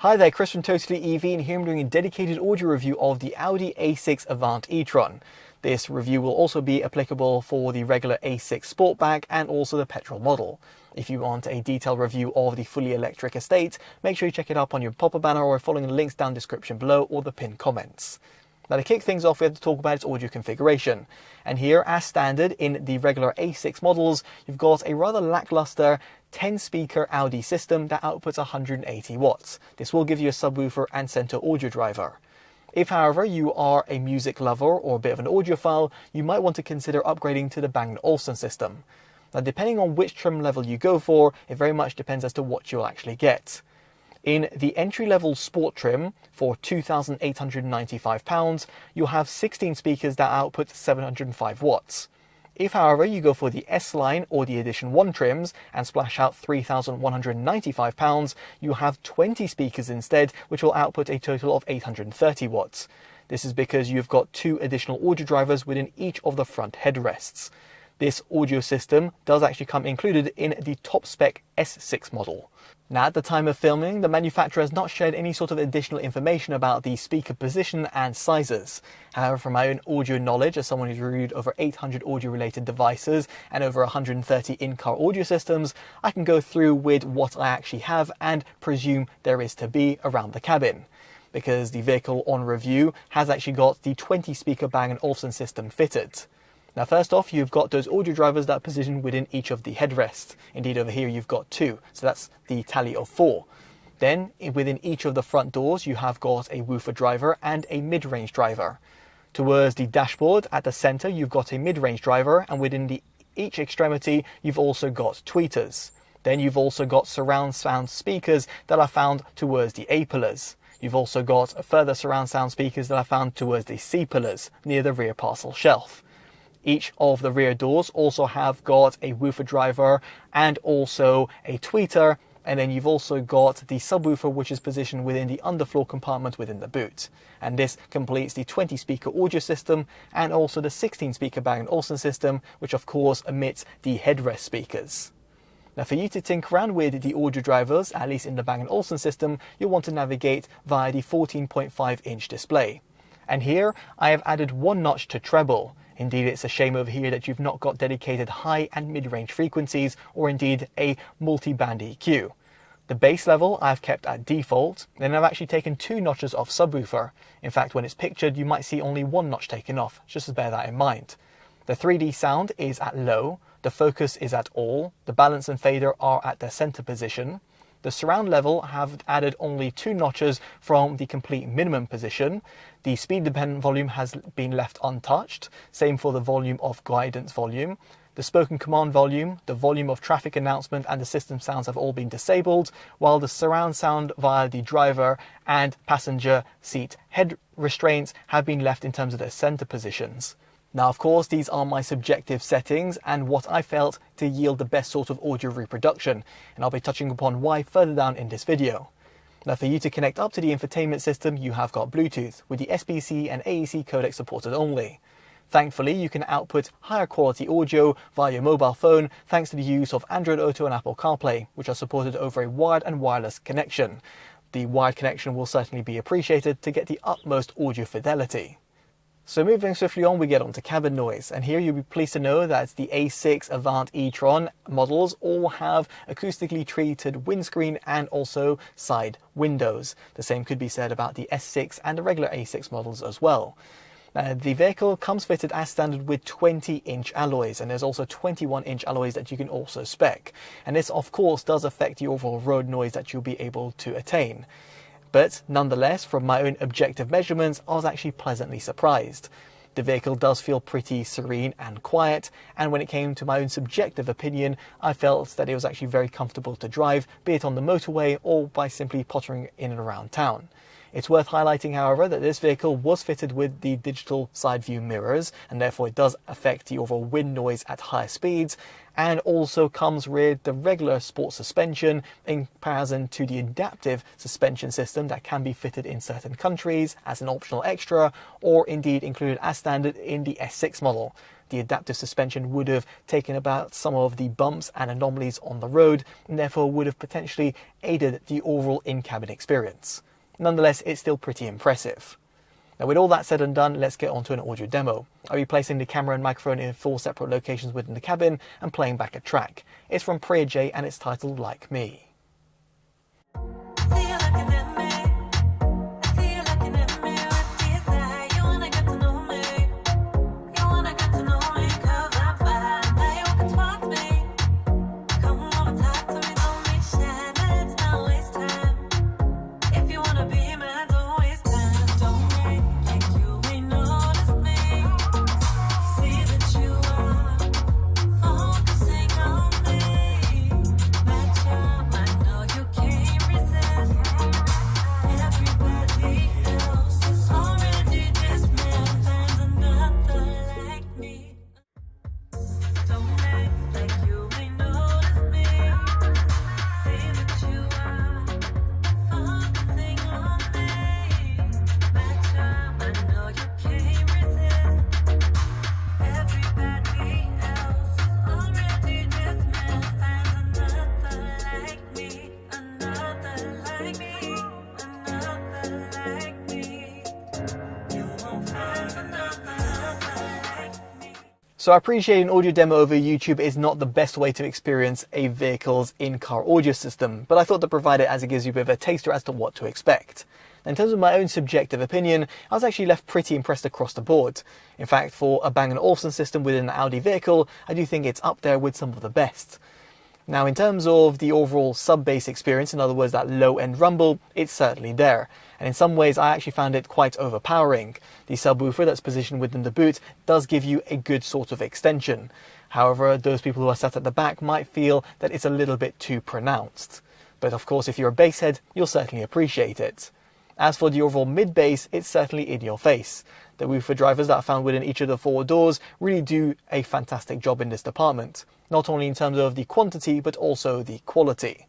Hi there, Chris from TotallyEV, and here I'm doing a dedicated audio review of the Audi A6 Avant e-tron. This review will also be applicable for the regular A6 Sportback and also the petrol model. If you want a detailed review of the fully electric estate, make sure you check it up on your pop-up banner or following the links down the description below or the pinned comments. Now, to kick things off, we have to talk about its audio configuration. And here, as standard in the regular A6 models, you've got a rather lackluster 10-speaker Audi system that outputs 180 watts. This will give you a subwoofer and center audio driver. If, however, you are a music lover or a bit of an audiophile, you might want to consider upgrading to the Bang & Olufsen system. Now, depending on which trim level you go for, it very much depends as to what you'll actually get. In the entry-level sport trim for £2,895, you'll have 16 speakers that output 705 watts. If, however, you go for the S-Line or the Edition 1 trims and splash out £3,195, you'll have 20 speakers instead, which will output a total of 830 watts. This is because you've got 2 additional audio drivers within each of the front headrests. This audio system does actually come included in the top-spec S6 model. Now, at the time of filming, the manufacturer has not shared any sort of additional information about the speaker position and sizes. However, from my own audio knowledge, as someone who's reviewed over 800 audio-related devices and over 130 in-car audio systems, I can go through with what I actually have and presume there is to be around the cabin. Because the vehicle on review has actually got the 20-speaker Bang & Olufsen system fitted. Now, first off, you've got those audio drivers that are positioned within each of the headrests. Indeed, over here you've got 2, so that's the tally of 4. Then, within each of the front doors, you have got a woofer driver and a mid-range driver. Towards the dashboard, at the center, you've got a mid-range driver, and within each extremity, you've also got tweeters. Then you've also got surround sound speakers that are found towards the A-pillars. You've also got further surround sound speakers that are found towards the C-pillars, near the rear parcel shelf. Each of the rear doors also have got a woofer driver and also a tweeter, and then you've also got the subwoofer, which is positioned within the underfloor compartment within the boot. And this completes the 20-speaker audio system and also the 16-speaker Bang & Olufsen system, which of course emits the headrest speakers. Now, for you to tinker around with the audio drivers, at least in the Bang & Olufsen system, you'll want to navigate via the 14.5-inch display. And here I have added 1 notch to treble. Indeed, it's a shame over here that you've not got dedicated high and mid-range frequencies or indeed a multi-band EQ. The bass level I've kept at default, and I've actually taken 2 notches off subwoofer. In fact, when it's pictured, you might see only 1 notch taken off, just to bear that in mind. The 3D sound is at low, the focus is at all, the balance and fader are at their center position. The surround level have added only 2 notches from the complete minimum position. The speed dependent volume has been left untouched. Same for the volume of guidance volume. The spoken command volume, the volume of traffic announcement and the system sounds have all been disabled, while the surround sound via the driver and passenger seat head restraints have been left in terms of their center positions. Now, of course, these are my subjective settings and what I felt to yield the best sort of audio reproduction, and I'll be touching upon why further down in this video. Now, for you to connect up to the infotainment system, you have got Bluetooth, with the SBC and AAC codec supported only. Thankfully, you can output higher quality audio via your mobile phone thanks to the use of Android Auto and Apple CarPlay, which are supported over a wired and wireless connection. The wired connection will certainly be appreciated to get the utmost audio fidelity. So moving swiftly on, we get on to cabin noise, and here you'll be pleased to know that the A6 Avant e-tron models all have acoustically treated windscreen and also side windows. The same could be said about the S6 and the regular A6 models as well. The vehicle comes fitted as standard with 20-inch alloys, and there's also 21-inch alloys that you can also spec. And this of course does affect the overall road noise that you'll be able to attain. But nonetheless, from my own objective measurements, I was actually pleasantly surprised. The vehicle does feel pretty serene and quiet, and when it came to my own subjective opinion, I felt that it was actually very comfortable to drive, be it on the motorway or by simply pottering in and around town. It's worth highlighting, however, that this vehicle was fitted with the digital side view mirrors, and therefore it does affect the overall wind noise at higher speeds, and also comes with the regular sport suspension in comparison to the adaptive suspension system that can be fitted in certain countries as an optional extra, or indeed included as standard in the S6 model. The adaptive suspension would have taken about some of the bumps and anomalies on the road, and therefore would have potentially aided the overall in-cabin experience. Nonetheless, it's still pretty impressive. Now, with all that said and done, let's get on to an audio demo. I'll be placing the camera and microphone in 4 separate locations within the cabin and playing back a track. It's from Priya J and it's titled Like Me. So I appreciate an audio demo over YouTube is not the best way to experience a vehicle's in-car audio system, but I thought to provide it as it gives you a bit of a taster as to what to expect. In terms of my own subjective opinion, I was actually left pretty impressed across the board. In fact, for a Bang & Olufsen system within an Audi vehicle, I do think it's up there with some of the best. Now, in terms of the overall sub-bass experience, in other words, that low-end rumble, it's certainly there. And in some ways, I actually found it quite overpowering. The subwoofer that's positioned within the boot does give you a good sort of extension. However, those people who are sat at the back might feel that it's a little bit too pronounced. But of course, if you're a bass head, you'll certainly appreciate it. As for the overall mid-bass, it's certainly in your face. The woofer drivers that are found within each of the 4 doors really do a fantastic job in this department, not only in terms of the quantity but also the quality.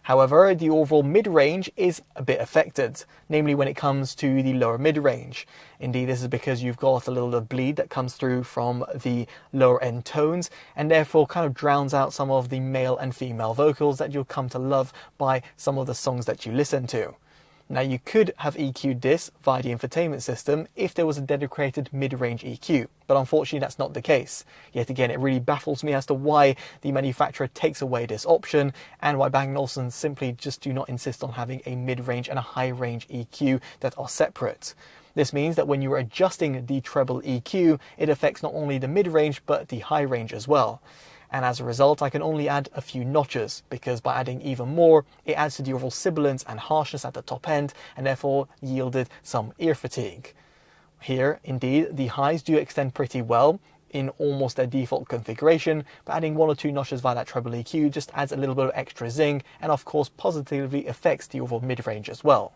However, the overall mid-range is a bit affected, namely when it comes to the lower mid-range. Indeed, this is because you've got a little bit of bleed that comes through from the lower end tones and therefore kind of drowns out some of the male and female vocals that you'll come to love by some of the songs that you listen to. Now, you could have EQ'd this via the infotainment system if there was a dedicated mid-range EQ, but unfortunately that's not the case. Yet again, it really baffles me as to why the manufacturer takes away this option and why Bang & Olufsen simply just do not insist on having a mid-range and a high-range EQ that are separate. This means that when you are adjusting the treble EQ, it affects not only the mid-range but the high range as well. And as a result, I can only add a few notches, because by adding even more, it adds to the overall sibilance and harshness at the top end, and therefore yielded some ear fatigue. Here, indeed, the highs do extend pretty well in almost their default configuration, but adding 1 or 2 notches via that treble EQ just adds a little bit of extra zing, and of course positively affects the overall mid-range as well.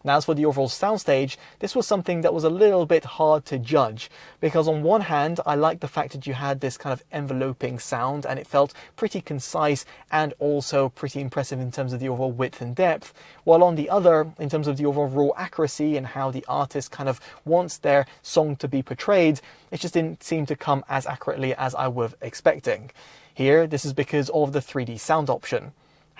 Now, as for the overall soundstage, this was something that was a little bit hard to judge, because on one hand, I liked the fact that you had this kind of enveloping sound and it felt pretty concise and also pretty impressive in terms of the overall width and depth, while on the other, in terms of the overall raw accuracy and how the artist kind of wants their song to be portrayed, it just didn't seem to come as accurately as I was expecting. Here, this is because of the 3D sound option.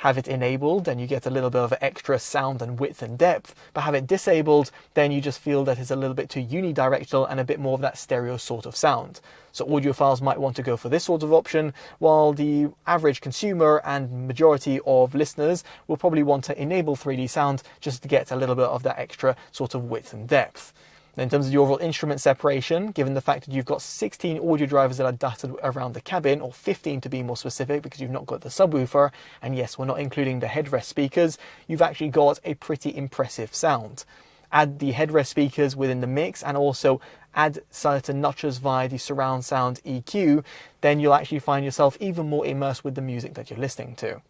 Have it enabled, and you get a little bit of extra sound and width and depth, but have it disabled, then you just feel that it's a little bit too unidirectional and a bit more of that stereo sort of sound. So audiophiles might want to go for this sort of option, while the average consumer and majority of listeners will probably want to enable 3D sound just to get a little bit of that extra sort of width and depth. In terms of the overall instrument separation, given the fact that you've got 16 audio drivers that are dotted around the cabin, or 15 to be more specific because you've not got the subwoofer, and yes, we're not including the headrest speakers, you've actually got a pretty impressive sound. Add the headrest speakers within the mix and also add certain notches via the surround sound EQ, then you'll actually find yourself even more immersed with the music that you're listening to.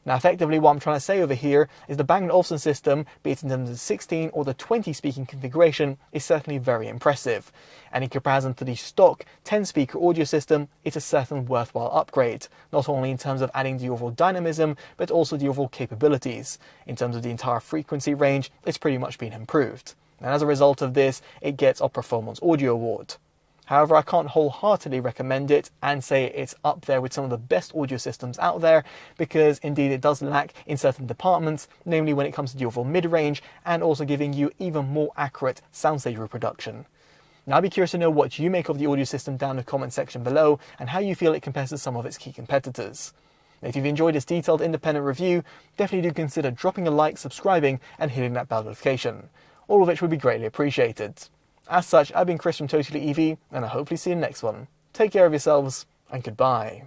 Now effectively what I'm trying to say over here is the Bang & Olufsen system, be it in terms of the 16 or the 20 speaking configuration, is certainly very impressive. And in comparison to the stock 10 speaker audio system, it's a certain worthwhile upgrade, not only in terms of adding the overall dynamism, but also the overall capabilities. In terms of the entire frequency range, it's pretty much been improved. And as a result of this, it gets our Performance Audio Award. However, I can't wholeheartedly recommend it and say it's up there with some of the best audio systems out there, because indeed it does lack in certain departments, namely when it comes to the overall mid-range and also giving you even more accurate soundstage reproduction. Now I'd be curious to know what you make of the audio system down in the comment section below and how you feel it compares to some of its key competitors. If you've enjoyed this detailed independent review, definitely do consider dropping a like, subscribing and hitting that bell notification, all of which would be greatly appreciated. As such, I've been Chris from TotallyEV, and I'll hopefully see you in the next one. Take care of yourselves, and goodbye.